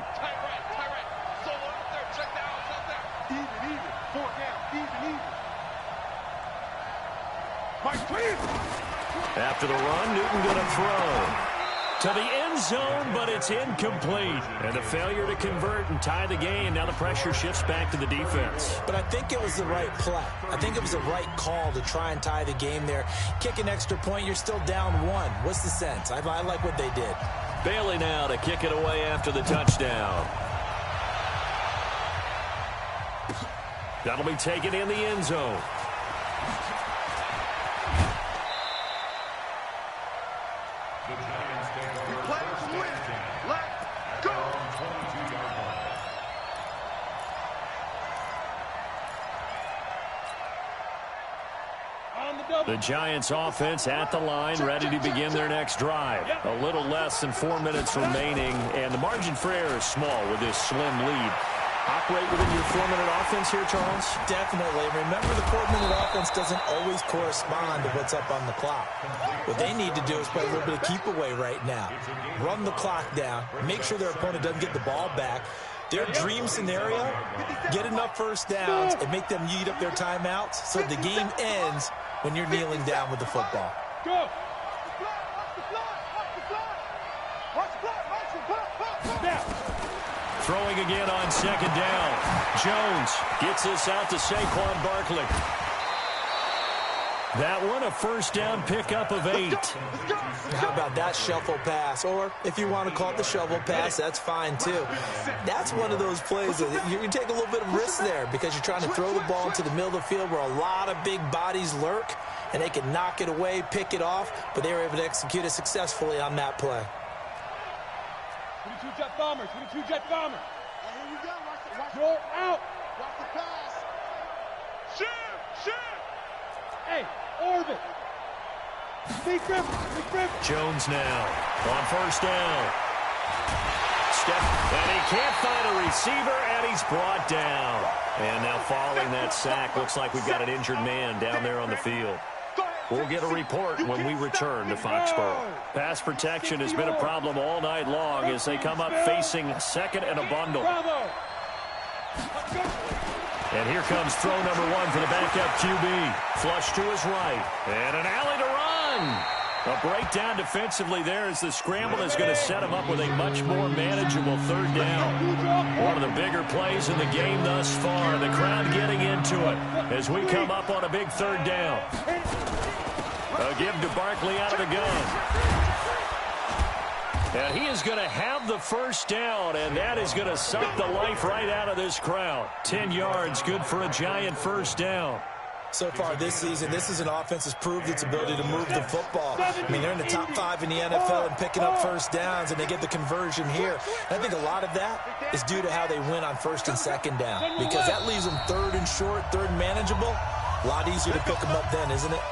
After the run, Newton going to throw. To the end zone, but it's incomplete. And the failure to convert and tie the game. Now the pressure shifts back to the defense. But I think it was the right play. I think it was the right call to try and tie the game there. Kick an extra point, you're still down 1. What's the sense? I like what they did. Bailey now to kick it away after the touchdown. That'll be taken in the end zone. The Giants offense at the line, ready to begin their next drive. A little less than 4 minutes remaining, and the margin for error is small with this slim lead. Operate within your 4-minute offense here, Charles? Definitely. Remember, the 4-minute offense doesn't always correspond to what's up on the clock. What they need to do is play a little bit of keep away right now. Run the clock down. Make sure their opponent doesn't get the ball back. Their dream scenario, get enough first downs and make them eat up their timeouts so the game ends when you're kneeling down with the football. Go. Throwing again on second down. Jones gets this out to Saquon Barkley. That one a first down pickup of 8. How about that shuffle pass? Or if you want to call it the shovel pass, that's fine too. That's one of those plays that you can take a little bit of risk there because you're trying to throw the ball into the middle of the field where a lot of big bodies lurk, and they can knock it away, pick it off, but they were able to execute it successfully on that play. 22 jet bombers, 22 jet bombers. Here we go. Watch Go out. Watch the pass. Shit. Hey, orbit. Big grip. Jones now on first down. Step, and he can't find a receiver, and he's brought down. And now following that sack, looks like we've got an injured man down there on the field. We'll get a report when we return to Foxborough. Pass protection has been a problem all night long as they come up facing second and a bundle. And here comes throw number 1 for the backup QB. Flush to his right. And an alley to run. A breakdown defensively there as the scramble is going to set him up with a much more manageable third down. One of the bigger plays in the game thus far. The crowd getting into it as we come up on a big third down. A give to Barkley out of the gun. And he is going to have the first down, and that is going to suck the life right out of this crowd. 10 yards, good for a Giant first down. So far this season, this is an offense that's proved its ability to move the football. I mean, they're in the top 5 in the NFL and picking up first downs, and they get the conversion here. And I think a lot of that is due to how they win on first and second down, because that leaves them third and short, third and manageable. A lot easier to pick them up then, isn't it?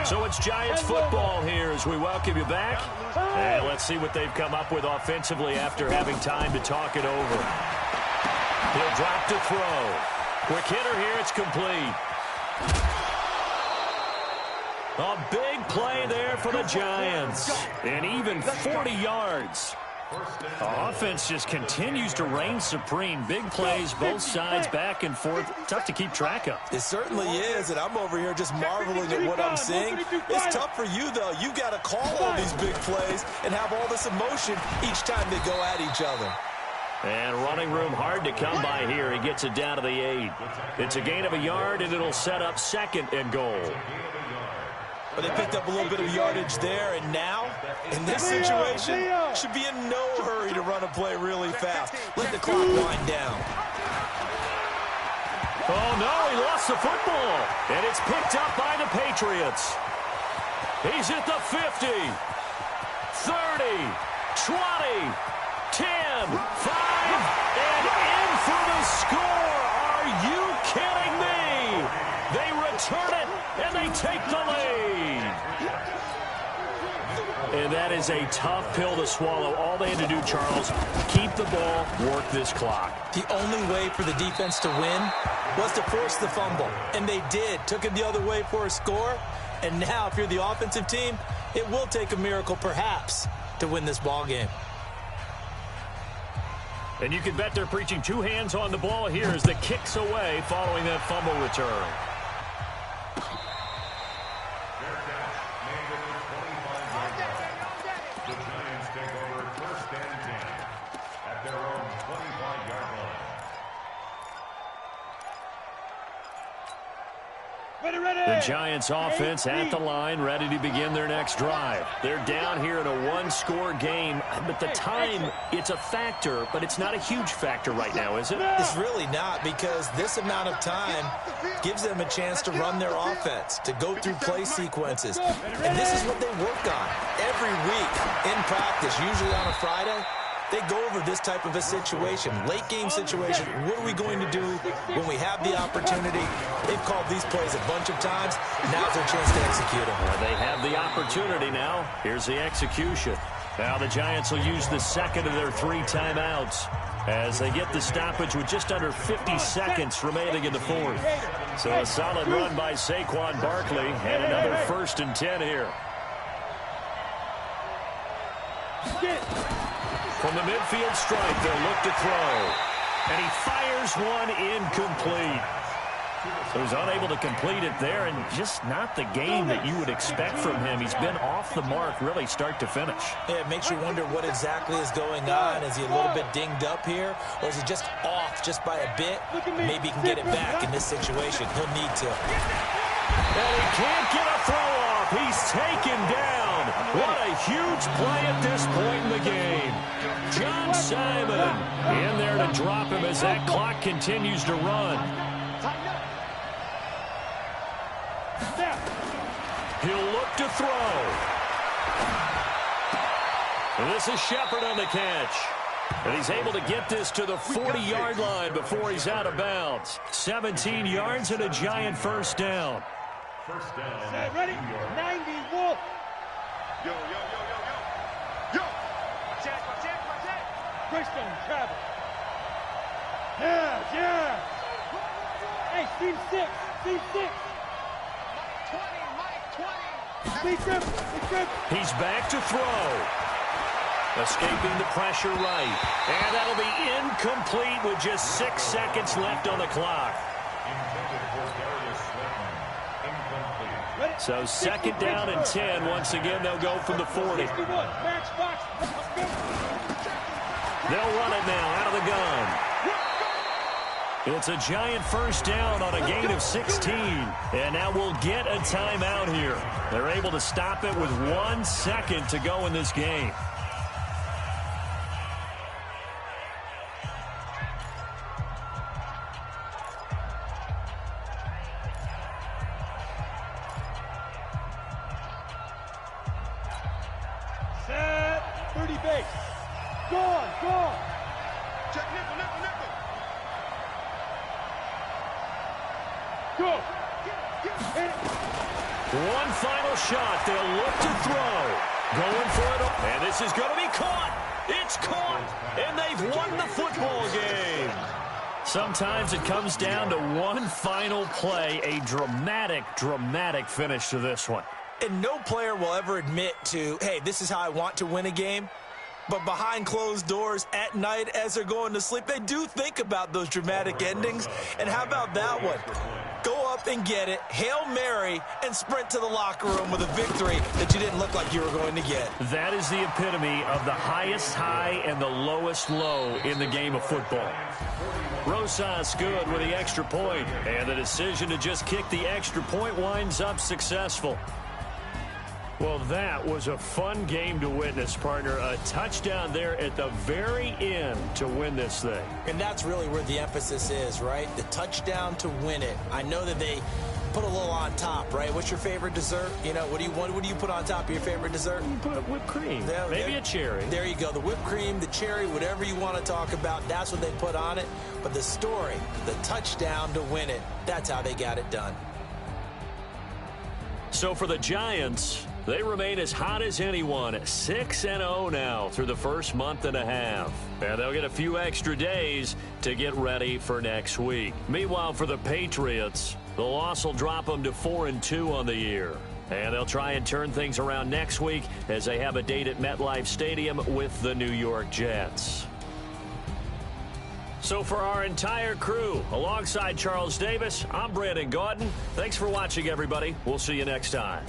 So it's Giants football here as we welcome you back. And let's see what they've come up with offensively after having time to talk it over. He'll drop to throw. Quick hitter here, it's complete. A big play there for the Giants. And even 40 yards. The offense just continues to reign supreme. Big plays, both sides, back and forth. Tough to keep track of. It certainly is, and I'm over here just marveling at what I'm seeing. It's tough for you, though. You've got to call all these big plays and have all this emotion each time they go at each other. And running room hard to come by here. He gets it down to the 8. It's a gain of a yard, and it'll set up second and goal. But they picked up a little bit of yardage there, and now, in this situation, should be in no hurry to run a play really fast. Let the clock wind down. Oh, no, he lost the football. And it's picked up by the Patriots. He's at the 50, 30, 20, 10, 5, and in for the score. Are you kidding me? They return it, and they take the lead. And that is a tough pill to swallow. All they had to do, Charles, keep the ball, work this clock. The only way for the defense to win was to force the fumble. And they did. Took it the other way for a score. And now, if you're the offensive team, it will take a miracle, perhaps, to win this ball game. And you can bet they're preaching 2 hands on the ball here as the kick's away following that fumble return. The Giants offense at the line, ready to begin their next drive. They're down here in a 1-score game, but the time, it's a factor, but it's not a huge factor right now, is it? It's really not, because this amount of time gives them a chance to run their offense, to go through play sequences. And this is what they work on every week in practice, usually on a Friday. They go over this type of a situation, late-game situation. What are we going to do when we have the opportunity? They've called these plays a bunch of times. Now's their chance to execute them. Well, they have the opportunity now. Here's the execution. Now the Giants will use the second of their 3 timeouts as they get the stoppage with just under 50 seconds remaining in the 4th. So a solid run by Saquon Barkley and another 1st and 10 here. From the midfield stripe, they'll look to throw. And he fires one incomplete. So he's unable to complete it there, and just not the game that you would expect from him. He's been off the mark really start to finish. Yeah, it makes you wonder what exactly is going on. Is he a little bit dinged up here, or is he just off just by a bit? Maybe he can get it back in this situation. He'll need to. And he can't get a throw off. He's taken down. What a huge play at this point in the game. John Simon in there to drop him as that clock continues to run. He'll look to throw. And this is Shepard on the catch. And he's able to get this to the 40-yard line before he's out of bounds. 17 yards and a Giant first down. First down. Set, ready? 90, Wolf. Yo, yo, yo, yo, yo. Yo. Check. Greystone, travel. Yeah. Hey, Steve 6. Steve 7. He's back to throw. Escaping the pressure right. And that'll be incomplete with just 6 seconds left on the clock. So second down and 10. Once again, they'll go from the 40. They'll run it now out of the gun. It's a Giant first down on a gain of 16. And now we'll get a timeout here. They're able to stop it with 1 second to go in this game. Set. 30 base. Gone. Check nickel. Go. One final shot. They'll look to throw. Going for it. And this is going to be caught. It's caught. And they've won the football game. Sometimes it comes down to one final play. A dramatic finish to this one. And no player will ever admit to, hey, this is how I want to win a game. But behind closed doors at night as they're going to sleep, they do think about those dramatic endings. And how about that one? Go up and get it, Hail Mary, and sprint to the locker room with a victory that you didn't look like you were going to get. That is the epitome of the highest high and the lowest low in the game of football. Rosas good with the extra point, and the decision to just kick the extra point winds up successful. Well, that was a fun game to witness, partner. A touchdown there at the very end to win this thing. And that's really where the emphasis is, right? The touchdown to win it. I know that they put a little on top, right? What's your favorite dessert? You know, what do you put on top of your favorite dessert? You put whipped cream, maybe a cherry. There you go. The whipped cream, the cherry, whatever you want to talk about, that's what they put on it. But the story, the touchdown to win it, that's how they got it done. So for the Giants, they remain as hot as anyone, 6-0 now through the first month and a half. And they'll get a few extra days to get ready for next week. Meanwhile, for the Patriots, the loss will drop them to 4-2 on the year. And they'll try and turn things around next week as they have a date at MetLife Stadium with the New York Jets. So for our entire crew, alongside Charles Davis, I'm Brandon Gaudin. Thanks for watching, everybody. We'll see you next time.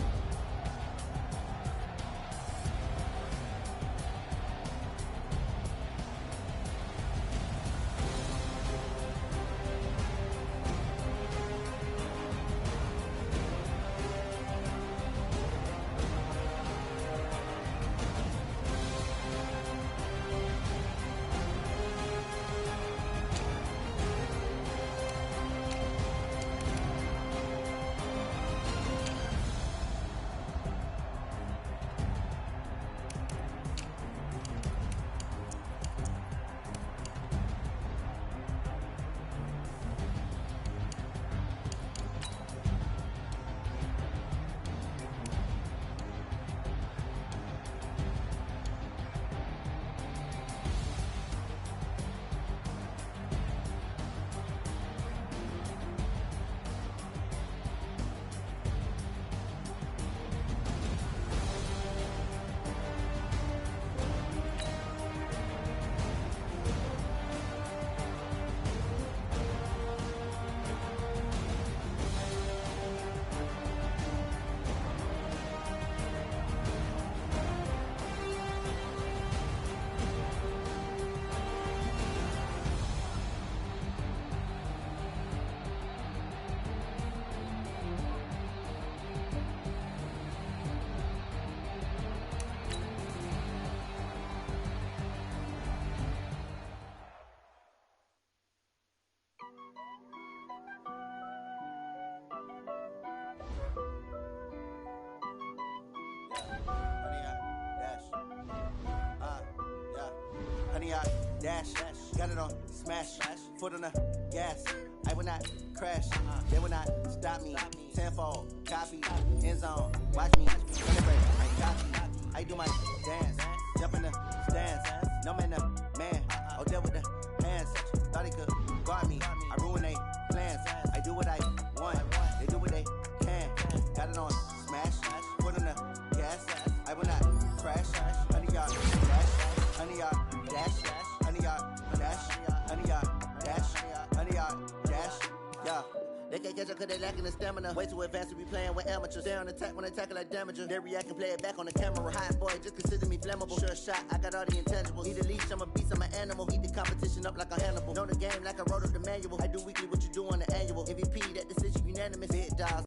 Honey, I dash, got it on smash, foot on the gas. I will not crash, they will not stop me. Tenfold, copy, end zone, watch me celebrate. I copy, I do my dance, jump in the stands. No man, the man, oh there with the hands. Thought he could guard me, I ruin they plans. I do what I want, they do what they can. Got it on smash, foot on the gas. I will not crash, honey, y'all dash, honey, y'all dash, honey, y'all dash, honey, y'all dash, honey, y'all dash, yeah. They can't catch up cause they lacking the stamina. Way too advanced to be playing with amateurs. Stay on attack when they tackle like damager. They react and play it back on the camera. Hot boy, just consider me flammable. Sure shot, I got all the intangibles. Need a leash, I'm a beast, I'm an animal. Eat the competition up like a Hannibal. Know the game like I wrote up the manual. I do weekly what you do on the annual. MVP, that decision unanimous. Big dogs,